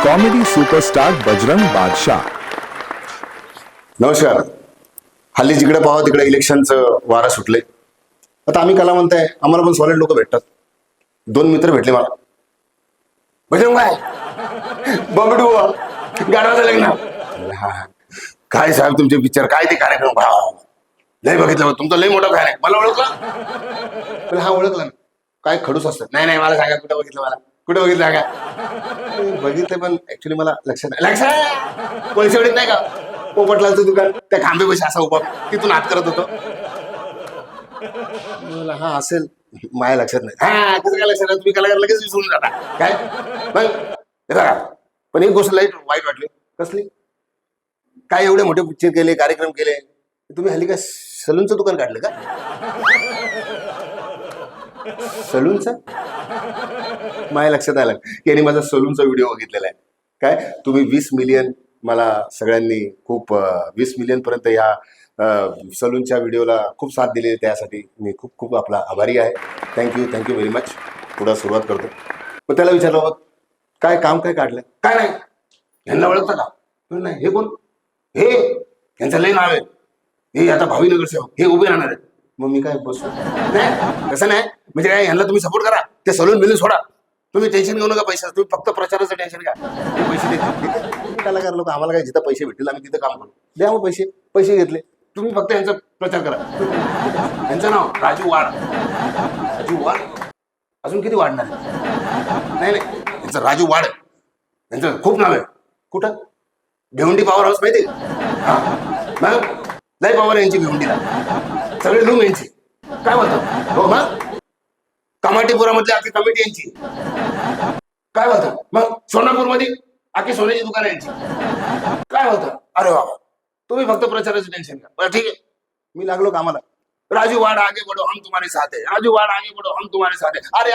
Comedy superstar Bajrang बादशाह. नमस्कार. हल्ली जिकडे पाहावं तिकडे इलेक्शनचं वारा सुटले. आता आम्ही कला म्हणताय, आम्हाला पण सॉलिड लोक भेटतात. 2 मित्र भेटले मला. बजरंग बाय बबडू गाडवाचं लग्न. हा काय साहेब तुमचे पिक्चर काय ते कार्यक्रम भाव लय बघितलं. तुमचा लय मोठा फॅन आहे. मला ओळखला. हा ओळखला ना. काय खडूस असतं. नाही मला सांगा कुठं बघितलं. मला कुठं बघितलं सांगा. बघितलं पण ऍक्च्युली मला लक्षात नाही. लक्षात कोळशेवडीत नाही का पोपटलालचं दुकान त्या खांबे पैसे असा उभा तिथून हात करत होतो. हा असेल माझ्या लक्षात नाही. हा कसं काय लक्षात नाही. तुम्ही कलाकार लगेच विसरून जाता काय मग. पण एक गोष्ट वाईट वाटली. कसली. काय एवढे मोठे पिक्चर केले कार्यक्रम केले तुम्ही हल्ली काय सलूनचं दुकान काढलं का. सलूनचं माझ्या लक्षात आलं की यांनी माझा सलूनचा व्हिडिओ बघितलेला आहे. काय तुम्ही 20 मिलियन मला सगळ्यांनी खूप 20 मिलियन पर्यंत या सलूनच्या व्हिडिओला खूप साथ दिली. त्यासाठी मी खूप खूप आपला आभारी आहे. Thank you very much. पुढे सुरुवात करतो. मग त्याला विचारलं काय काम काय काढलं. काय नाही यांना ओळखता का. नाही हे कोण. हे यांचं लय नाव आहे. हे आता भावी नगरसेवक हे उभे राहणार आहेत. मग मी काय बसू नाही कसं नाही. म्हणजे काय यांना तुम्ही सपोर्ट करा. ते सलून बिलून सोडा. तुम्ही टेन्शन घेऊ नका पैसा. तुम्ही फक्त प्रचाराचं टेन्शन घ्या. पैसे देतील कलाकार लोक. आम्हाला काय जिथं पैसे भेटतील आम्ही तिथं काम करू. द्या मग पैसे घेतले. तुम्ही फक्त यांचा प्रचार करा. यांचं नाव राजू वाड. अजून किती वाढणार. नाही यांचं राजू वाड. यांचं खूप नाव आहे. कुठं भिवंडी पॉवर हाऊस माहिती हा मग लय पॉवर यांची भिवंडीला. सगळे रूम यांची. काय बोलतो हो मग कमाटीपुरामधली आखी कमिटी यांची. काय बोलतो मग सोनापूरमध्ये आखी सोन्याची दुकान यांची. काय बोलतो. अरे बाबा तुम्ही फक्त प्रचाराचं टेन्शन घ्या. बरं ठीक आहे मी लागलो कामाला. राजू वाड आगे बढ़ो हम तुम्हारे साथ है. राजू वाड आगे बढ़ो हम तुम्हारे साथ है. अरे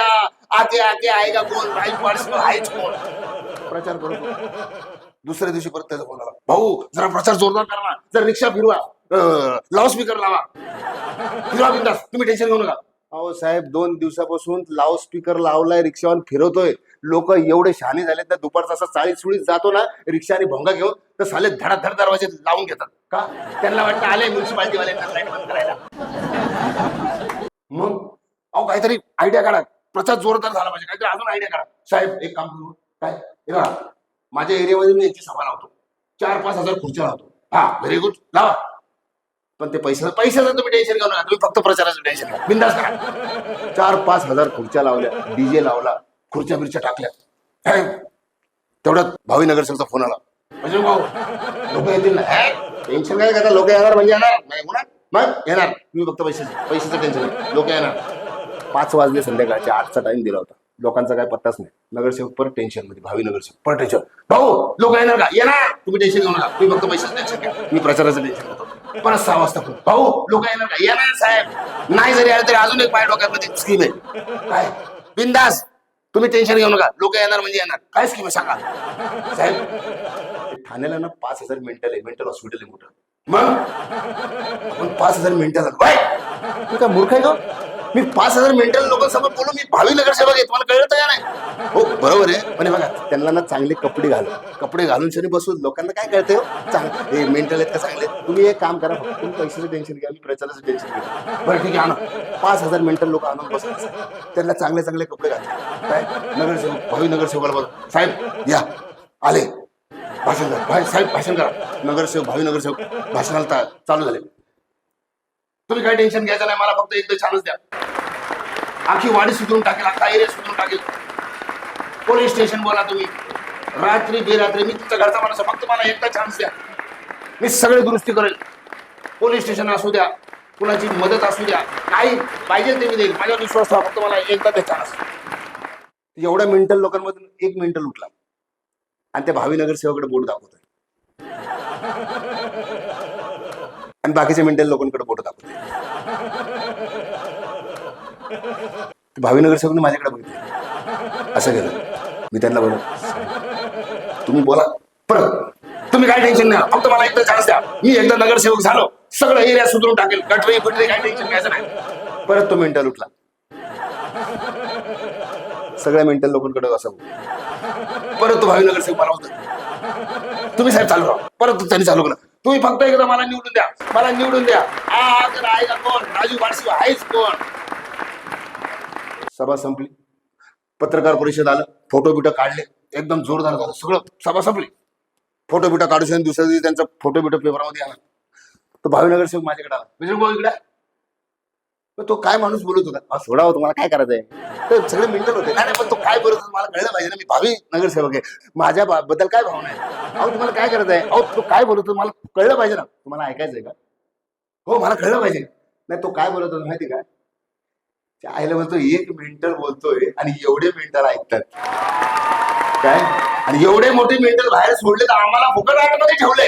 आगे आगे आएगा कौन. राजू वाड आहेच कोण. प्रचार करू. दुसऱ्या दिवशी परत त्याचा फोन आला. भाऊ जरा प्रचार जोरदार करा ना. जर रिक्षा फिरवा. लाऊड स्पीकर लावा. फिरवा बिंदास. तुम्ही टेन्शन घेऊ नका. अहो साहेब 2 दिवसापासून लाऊड स्पीकर लावलाय. रिक्षावर फिरवतोय. लोक एवढे शहाणे झाले तर दुपारचा असा 40-40 जातो ना रिक्षा आणि भोंगा घेऊन तर साले धडाधड दरवाजे लावून घेतात. का त्यांना वाटतं आले म्युन्सिपाल्टी वाल्यांना लाईट बंद करायला. मग अहो काहीतरी आयडिया काढा. प्रचार जोरदार झाला पाहिजे. काहीतरी अजून आयडिया काढा. साहेब एक काम करू. काय माझ्या एरियामध्ये मी याची सभा लावतो. 4-5 हजार खुर्च्या लावतो. हा व्हेरी गुड लावा. पण ते पैशाचं तुम्ही टेन्शन घेऊ नका. तुम्ही फक्त प्रचाराचं टेन्शन घ्या. बिंदास करा. 4-5 हजार खुर्च्या लावल्या. डीजे लावला. खुर्च्या बिरच्या टाकल्या. तेवढ्यात भावी नगरसेवकचा फोन आला. म्हणजे भाऊ लोक येतील ना. टेन्शन काय करता. लोक येणार म्हणजे येणार नाही होणार. मग येणार. तुम्ही फक्त पैशाचं टेन्शन घ्या. लोक येणार. 5 वाजले संध्याकाळचे. 8चा टाइम दिला होता. लोकांचा काय पत्ताच नाही. नगरसेवक परत टेन्शन मध्ये. भावी नगरसेवक परत टेन्शन. भाऊ लोक येणार का. येणार. तुम्ही टेन्शन घेऊ नका. तुम्ही फक्त पैशाचं टेन्शन घ्या. मी प्रचाराचं टेन्शन घेतो. परत 6 वाजता भाऊ लोक येणार का. येणार साहेब. नाही जरी आले तरी अजून एक माझ्या डोक्यामध्ये स्कीम आहे. काय बिंदास. तुम्ही टेन्शन घेऊ नका. लोक येणार म्हणजे येणार. काय स्कीम आहे सांगा साहेब. ठाण्याला ना 5,000 मेंटल हॉस्पिटल आहे मोठं. मग आपण 5,000 मेंटल तू काय मूर्ख आहे का. मी 5,000 मेंटल लोकांसमोर बोलू. मी भावी नगरसेवक आहे. तुम्हाला कळतं का नाही. हो बरोबर आहे. पण बघा त्यांना ना चांगले कपडे घालून शनी बसून लोकांना काय कळतंय हो. हे मेंटल आहेत का चांगले. तुम्ही एक काम करा. फक्त तुम्ही पैशाचं टेन्शन घ्या. मी प्रचाराचं टेन्शन घ्या. बरं ठीक आहे आणा. 5,000 मेंटल लोक आणून बसत. त्यांना चांगले कपडे घालतात. काय नगरसेवक भावी नगरसेवकाला बघा. साहेब या आले. भाषण करा. साहेब भाषण करा. नगरसेवक भावी नगरसेवक भाषणाला चालू झाले. तुम्ही काय टेन्शन घ्यायचं नाही. मला फक्त एकदा चान्स द्या. आखी वाडी सुधरून टाकेल. अख्खा एरिया सुधरून टाकेल. पोलीस स्टेशन बोला तुम्ही. रात्री बेरात्री मी तुमच्या घरचा माणूस. फक्त मला एकदा चान्स द्या. मी सगळे दुरुस्ती करेल. पोलीस स्टेशन असू द्या. कुणाची मदत असू द्या. काही पाहिजे ते मी देईल. माझ्यावर विश्वास ठेवा. फक्त मला एकदा ते चान्स. एवढ्या मेंटल लोकांमधून एक मेंटल उठला आणि त्या भावी नगरसेवकाकडे बोट दाखवतोय. आणि बाकीच्या मेंटल लोकांकडे बोट दाखवतोय. भावी नगरसेवकने माझ्याकडे बघितलं. असं केलं. मी त्यांना बोललो तुम्ही बोला परत. तुम्ही काय टेन्शन नाही. फक्त मला एकदा चान्स द्या. मी एकदा नगरसेवक झालो. सगळं एरिया सुधरून टाकेल. गटरी काय टेन्शन घ्यायचं नाही. परत तो मेंटल उठला. सगळ्या मेंटल लोकांकडे असं परत तो भावी नगरसेवक मला होतं तुम्ही साहेब चालू राहा परत त्यांनी चालू केलं तुम्ही फक्त एकदा मला निवडून द्या मला निवडून द्या आज आहे का कोण राजू बारशी आहेच कोण सभा संपली पत्रकार परिषद आलं फोटो बिटो काढले एकदम जोरदार झालं सगळं सभा संपली फोटो बिटो काढू शकून दुसऱ्या दिवशी त्यांचा फोटो बिटो पेपरमध्ये आला तो भावीनगर सेवक माझ्याकडे आला विजय भाऊ इकडे तो काय माणूस बोलत होता सोडावं तुम्हाला काय करायचंय तर सगळे मिनिटं होते नाही पण तो काय बोलत होता मला कळलं पाहिजे ना मी भावी नगरसेवक आहे माझ्या बद्दल काय भावना आहे अहो तुम्हाला काय करायचंय अहो तो काय बोलत होता मला कळलं पाहिजे ना तुम्हाला ऐकायचंय का हो मला कळलं पाहिजे नाही तो काय बोलत होता माहिती का त्या आईला बोलतो एक मेंटल बोलतोय आणि एवढे मेंटल ऐकतात काय आणि एवढे मोठे मेंटल बाहेर सोडले तर आम्हाला फुकट आतमध्ये ठेवले